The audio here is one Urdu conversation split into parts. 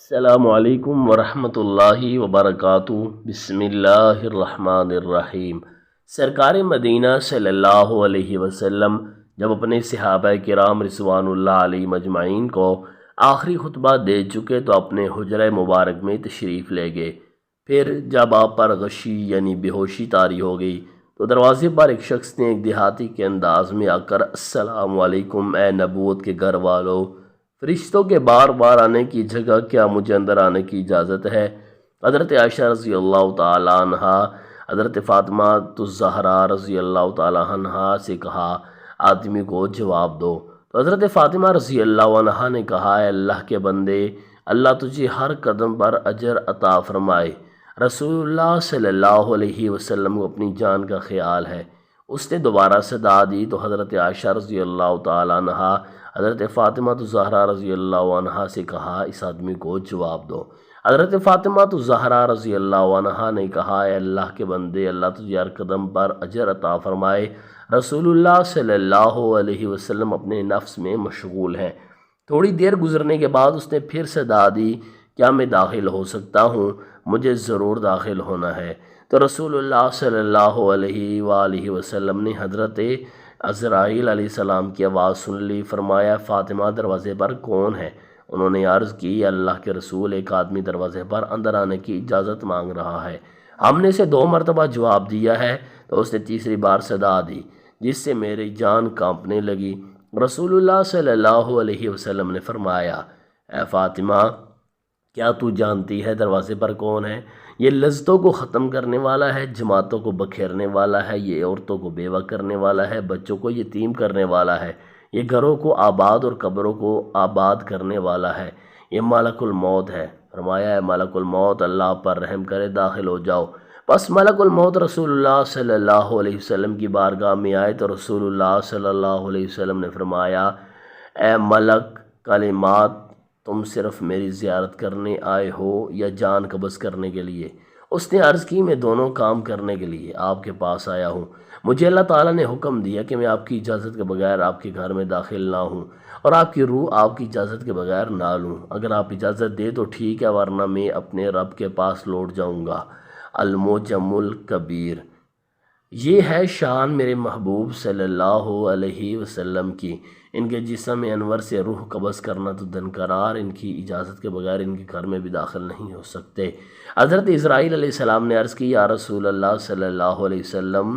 السلام علیکم ورحمۃ اللہ وبرکاتہ۔ بسم اللہ الرحمن الرحیم۔ سرکار مدینہ صلی اللہ علیہ وسلم جب اپنے صحابہ کرام رضوان اللہ علیہ مجمعین کو آخری خطبہ دے چکے تو اپنے حجرہ مبارک میں تشریف لے گئے۔ پھر جب آپ پر غشی یعنی بے ہوشی طاری ہو گئی تو دروازے پر ایک شخص نے ایک دیہاتی کے انداز میں آ کر السلام علیکم اے نبوت کے گھر والو، فرشتوں کے بار بار آنے کی جگہ کیا مجھے اندر آنے کی اجازت ہے؟ حضرت عائشہ رضی اللہ تعالیٰ عنہا حضرت فاطمہ الزہرا رضی اللہ تعالیٰ عنہا سے کہا آدمی کو جواب دو۔ تو حضرت فاطمہ رضی اللہ عنہا نے کہا اے اللہ کے بندے، اللہ تجھے ہر قدم پر اجر عطا فرمائے۔ رسول اللہ صلی اللہ علیہ وسلم کو اپنی جان کا خیال ہے۔ اس نے دوبارہ صدا دی تو حضرت عائشہ رضی اللہ تعالیٰ عنہا حضرت فاطمہ الزہرا رضی اللہ عنہا سے کہا اس آدمی کو جواب دو۔ حضرت فاطمہ الزہرا رضی اللہ عنہا نے کہا اے اللہ کے بندے، اللہ تجھے ہر قدم پر اجر عطا فرمائے۔ رسول اللہ صلی اللہ علیہ وسلم اپنے نفس میں مشغول ہیں۔ تھوڑی دیر گزرنے کے بعد اس نے پھر صدا دی، کیا میں داخل ہو سکتا ہوں؟ مجھے ضرور داخل ہونا ہے۔ تو رسول اللہ صلی اللہ علیہ وآلہ وسلم نے حضرت عزرائیل علیہ السلام کی آواز سن لی۔ فرمایا فاطمہ دروازے پر کون ہے؟ انہوں نے عرض کی اللہ کے رسول، ایک آدمی دروازے پر اندر آنے کی اجازت مانگ رہا ہے۔ ہم نے اسے 2 مرتبہ جواب دیا ہے تو اس نے تیسری بار صدا دی جس سے میری جان کانپنے لگی۔ رسول اللہ صلی اللہ علیہ وسلم نے فرمایا اے فاطمہ، کیا تو جانتی ہے دروازے پر کون ہے؟ یہ لذتوں کو ختم کرنے والا ہے، جماعتوں کو بکھیرنے والا ہے، یہ عورتوں کو بیوہ کرنے والا ہے، بچوں کو یتیم کرنے والا ہے، یہ گھروں کو آباد اور قبروں کو آباد کرنے والا ہے، یہ ملک الموت ہے۔ فرمایا اے ملک الموت، اللہ پر رحم کرے، داخل ہو جاؤ۔ پس ملک الموت رسول اللہ صلی اللہ علیہ وسلم کی بارگاہ میں آئے تو رسول اللہ صلی اللہ علیہ وسلم نے فرمایا اے ملک کلمات، تم صرف میری زیارت کرنے آئے ہو یا جان قبض کرنے کے لیے؟ اس نے عرض کی میں دونوں کام کرنے کے لیے آپ کے پاس آیا ہوں۔ مجھے اللہ تعالیٰ نے حکم دیا کہ میں آپ کی اجازت کے بغیر آپ کے گھر میں داخل نہ ہوں اور آپ کی روح آپ کی اجازت کے بغیر نہ لوں۔ اگر آپ اجازت دے تو ٹھیک ہے، ورنہ میں اپنے رب کے پاس لوٹ جاؤں گا۔ المعجم الکبیر۔ یہ ہے شان میرے محبوب صلی اللہ علیہ وسلم کی۔ ان کے جسم انور سے روح قبض کرنا تو درکنار، ان کی اجازت کے بغیر ان کے گھر میں بھی داخل نہیں ہو سکتے۔ حضرت عزرائیل علیہ السلام نے عرض کی یا رسول اللہ صلی اللہ علیہ وسلم،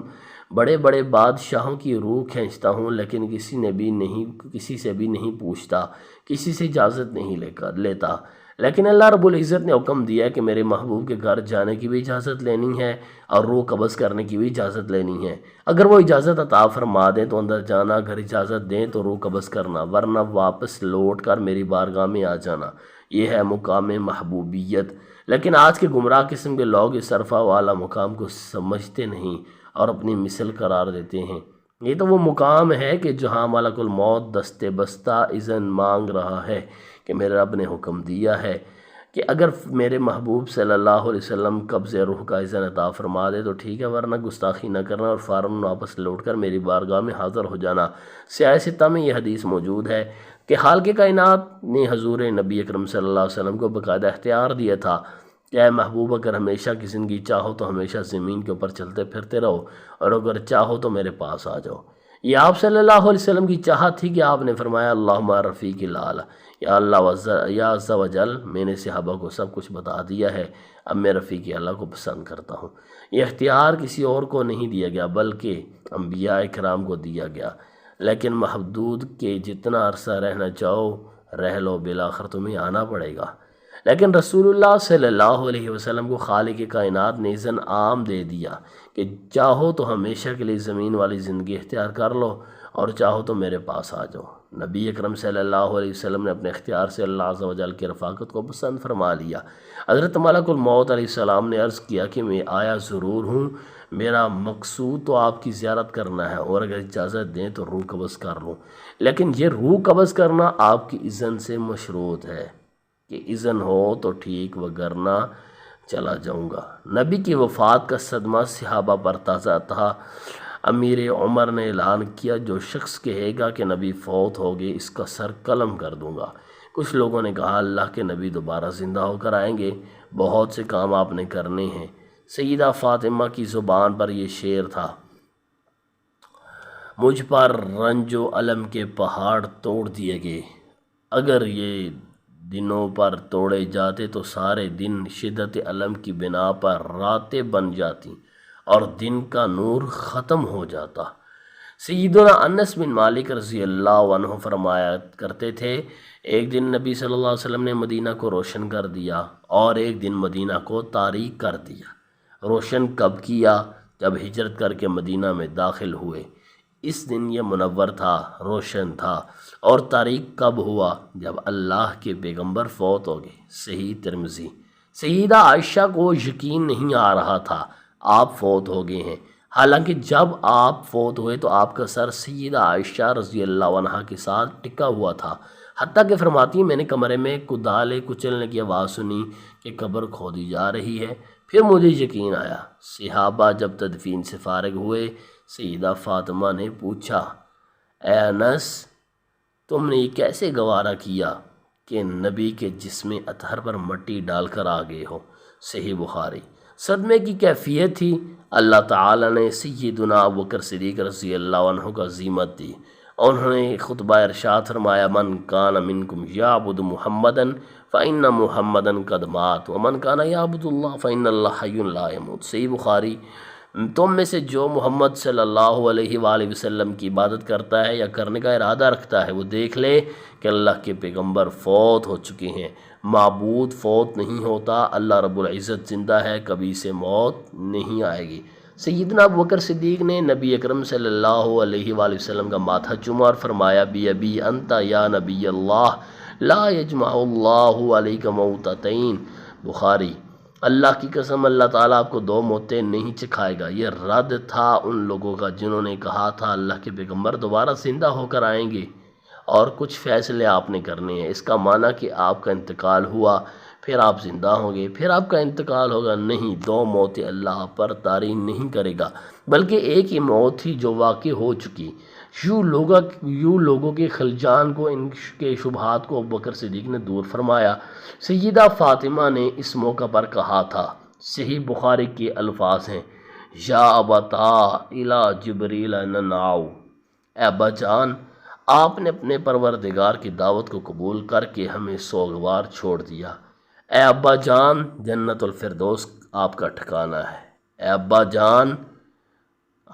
بڑے بڑے بادشاہوں کی روح کھینچتا ہوں لیکن کسی سے بھی نہیں پوچھتا، کسی سے اجازت نہیں لیتا، لیکن اللہ رب العزت نے حکم دیا کہ میرے محبوب کے گھر جانے کی بھی اجازت لینی ہے اور روح قبض کرنے کی بھی اجازت لینی ہے۔ اگر وہ اجازت عطا فرما دیں تو اندر جانا، اگر اجازت دیں تو روح قبض کرنا، ورنہ واپس لوٹ کر میری بارگاہ میں آ جانا۔ یہ ہے مقام محبوبیت۔ لیکن آج کے گمراہ قسم کے لوگ اس عرفہ والا مقام کو سمجھتے نہیں اور اپنی مثل قرار دیتے ہیں۔ یہ تو وہ مقام ہے کہ جہاں ملک الموت دستے بستہ اذن مانگ رہا ہے کہ میرے رب نے حکم دیا ہے کہ اگر میرے محبوب صلی اللہ علیہ وسلم قبض روح کا اذن عطا فرما دے تو ٹھیک ہے، ورنہ گستاخی نہ کرنا اور فوراً واپس لوٹ کر میری بارگاہ میں حاضر ہو جانا۔ سیاہ ستہ میں یہ حدیث موجود ہے کہ خالق کائنات نے حضور نبی اکرم صلی اللہ علیہ وسلم کو باقاعدہ اختیار دیا تھا کہ اے محبوب، اگر ہمیشہ کی زندگی چاہو تو ہمیشہ زمین کے اوپر چلتے پھرتے رہو، اور اگر چاہو تو میرے پاس آ جاؤ۔ یہ آپ صلی اللہ علیہ وسلم کی چاہت تھی کہ آپ نے فرمایا اللہم رفیق العالی، یا اللہ یا عز و جل، میں نے صحابہ کو سب کچھ بتا دیا ہے، اب میں رفیق اللہ کو پسند کرتا ہوں۔ یہ اختیار کسی اور کو نہیں دیا گیا بلکہ انبیاء کرام کو دیا گیا، لیکن محدود کے جتنا عرصہ رہنا چاہو رہ لو، بالآخر تمہیں آنا پڑے گا۔ لیکن رسول اللہ صلی اللہ علیہ وسلم کو خالق کائنات نے اذن عام دے دیا کہ چاہو تو ہمیشہ کے لیے زمین والی زندگی اختیار کر لو اور چاہو تو میرے پاس آ جاؤ۔ نبی اکرم صلی اللہ علیہ وسلم نے اپنے اختیار سے اللہ عز و جل کی رفاقت کو پسند فرما لیا۔ حضرت ملک الموت علیہ السلام نے عرض کیا کہ میں آیا ضرور ہوں، میرا مقصود تو آپ کی زیارت کرنا ہے، اور اگر اجازت دیں تو روح قبض کر لوں، لیکن یہ روح قبض کرنا آپ کی اذن سے مشروط ہے کہ اذن ہو تو ٹھیک، وگرنہ چلا جاؤں گا۔ نبی کی وفات کا صدمہ صحابہ پر تازہ تھا۔ امیر عمر نے اعلان کیا جو شخص کہے گا کہ نبی فوت ہو گئے اس کا سر قلم کر دوں گا۔ کچھ لوگوں نے کہا اللہ کے نبی دوبارہ زندہ ہو کر آئیں گے، بہت سے کام آپ نے کرنے ہیں۔ سیدہ فاطمہ کی زبان پر یہ شعر تھا، مجھ پر رنج و الم کے پہاڑ توڑ دیے گئے، اگر یہ دنوں پر توڑے جاتے تو سارے دن شدت الم کی بنا پر راتیں بن جاتی اور دن کا نور ختم ہو جاتا۔ سیدنا انس بن مالک رضی اللہ عنہ فرمایا کرتے تھے، ایک دن نبی صلی اللہ علیہ وسلم نے مدینہ کو روشن کر دیا اور ایک دن مدینہ کو تاریک کر دیا۔ روشن کب کیا؟ جب ہجرت کر کے مدینہ میں داخل ہوئے، اس دن یہ منور تھا، روشن تھا۔ اور تاریک کب ہوا؟ جب اللہ کے پیغمبر فوت ہو گئے۔ صحیح ترمذی۔ سیدہ عائشہ کو یقین نہیں آ رہا تھا آپ فوت ہو گئے ہیں، حالانکہ جب آپ فوت ہوئے تو آپ کا سر سیدہ عائشہ رضی اللہ عنہا کے ساتھ ٹکا ہوا تھا، حتیٰ کہ فرماتی ہیں میں نے کمرے میں کدالے کچلنے کی آواز سنی کہ قبر کھودی جا رہی ہے، پھر مجھے یقین آیا۔ صحابہ جب تدفین سے فارغ ہوئے، سیدہ فاطمہ نے پوچھا، اے انس، تم نے یہ کیسے گوارا کیا کہ نبی کے جسم اطہر پر مٹی ڈال کر آ گئے ہو؟ صحیح بخاری۔ صدمے کی کیفیت تھی، اللہ تعالی نے سیدنا ابوبکر صدیق رضی اللہ عنہ کو عظیمت دی۔ انہوں نے خطبہ ارشاد فرمایا، من کان منکم یعبد محمدن فإن محمدن قد مات ومن کان یعبد اللہ فإن اللہ حی لا یموت۔ صحیح بخاری۔ تم میں سے جو محمد صلی اللہ علیہ وآلہ وسلم کی عبادت کرتا ہے یا کرنے کا ارادہ رکھتا ہے، وہ دیکھ لے کہ اللہ کے پیغمبر فوت ہو چکے ہیں۔ معبود فوت نہیں ہوتا، اللہ رب العزت زندہ ہے، کبھی سے موت نہیں آئے گی۔ سیدنا ابوبکر صدیق نے نبی اکرم صلی اللہ علیہ وآلہ وسلم کا ماتھا چوما اور فرمایا، بی ابی انت یا نبی اللہ لا یجمع اللہ علیک موتتین۔ بخاری۔ اللہ کی قسم، اللہ تعالیٰ آپ کو دو موتیں نہیں چکھائے گا۔ یہ رد تھا ان لوگوں کا جنہوں نے کہا تھا اللہ کے پیغمبر دوبارہ زندہ ہو کر آئیں گے اور کچھ فیصلے آپ نے کرنے ہیں۔ اس کا معنی کہ آپ کا انتقال ہوا، پھر آپ زندہ ہوں گے، پھر آپ کا انتقال ہوگا، نہیں، دو موتیں اللہ آپ پر طاری نہیں کرے گا، بلکہ ایک ہی موت تھی جو واقع ہو چکی۔ یوں لوگوں کے خلجان کو، ان کے شبہات کو ابوبکر صدیق نے دور فرمایا۔ سیدہ فاطمہ نے اس موقع پر کہا تھا، صحیح بخاری کے الفاظ ہیں، یا ابتا الی جبریل ننعو، اے ابا جان، آپ نے اپنے پروردگار کی دعوت کو قبول کر کے ہمیں سوگوار چھوڑ دیا۔ اے ابا جان، جنت الفردوس آپ کا ٹھکانہ ہے۔ اے ابا جان،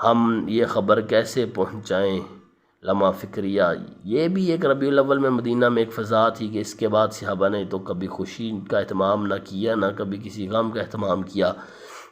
ہم یہ خبر کیسے پہنچائیں؟ لمحہ فکریہ۔ یہ بھی ایک ربیع الاول میں مدینہ میں ایک فضا تھی کہ اس کے بعد صحابہ نے تو کبھی خوشی کا اہتمام نہ کیا، نہ کبھی کسی غم کا اہتمام کیا۔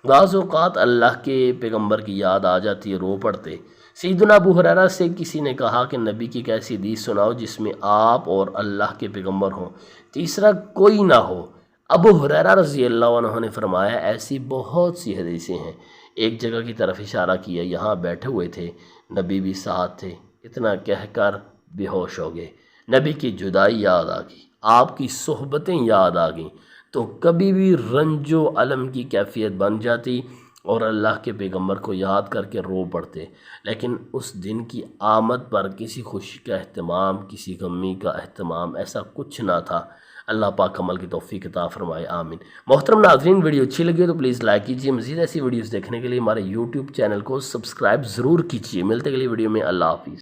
بعض اوقات اللہ کے پیغمبر کی یاد آ جاتی ہے، رو پڑتے۔ سیدنا ابو ہریرہ سے کسی نے کہا کہ نبی کی ایک ایسی حدیث سناؤ جس میں آپ اور اللہ کے پیغمبر ہوں، تیسرا کوئی نہ ہو۔ ابو ہریرہ رضی اللہ عنہ نے فرمایا، ایسی بہت سی حدیثیں ہیں۔ ایک جگہ کی طرف اشارہ کیا، یہاں بیٹھے ہوئے تھے، نبی بھی ساتھ تھے، اتنا کہہ کر بے ہوش ہو گئے۔ نبی کی جدائی یاد آ گئی، آپ کی صحبتیں یاد آ گئیں، تو کبھی بھی رنج و الم کی کیفیت بن جاتی اور اللہ کے پیغمبر کو یاد کر کے رو پڑتے۔ لیکن اس دن کی آمد پر کسی خوشی کا اہتمام، کسی غمی کا اہتمام، ایسا کچھ نہ تھا۔ اللہ پاک عمل کی توفیق عطا فرمائے، آمین۔ محترم ناظرین، ویڈیو اچھی لگی ہو تو پلیز لائک کیجیے، مزید ایسی ویڈیوز دیکھنے کے لیے ہمارے یوٹیوب چینل کو سبسکرائب ضرور کیجیے۔ ملتے اگلی ویڈیو میں، اللہ حافظ۔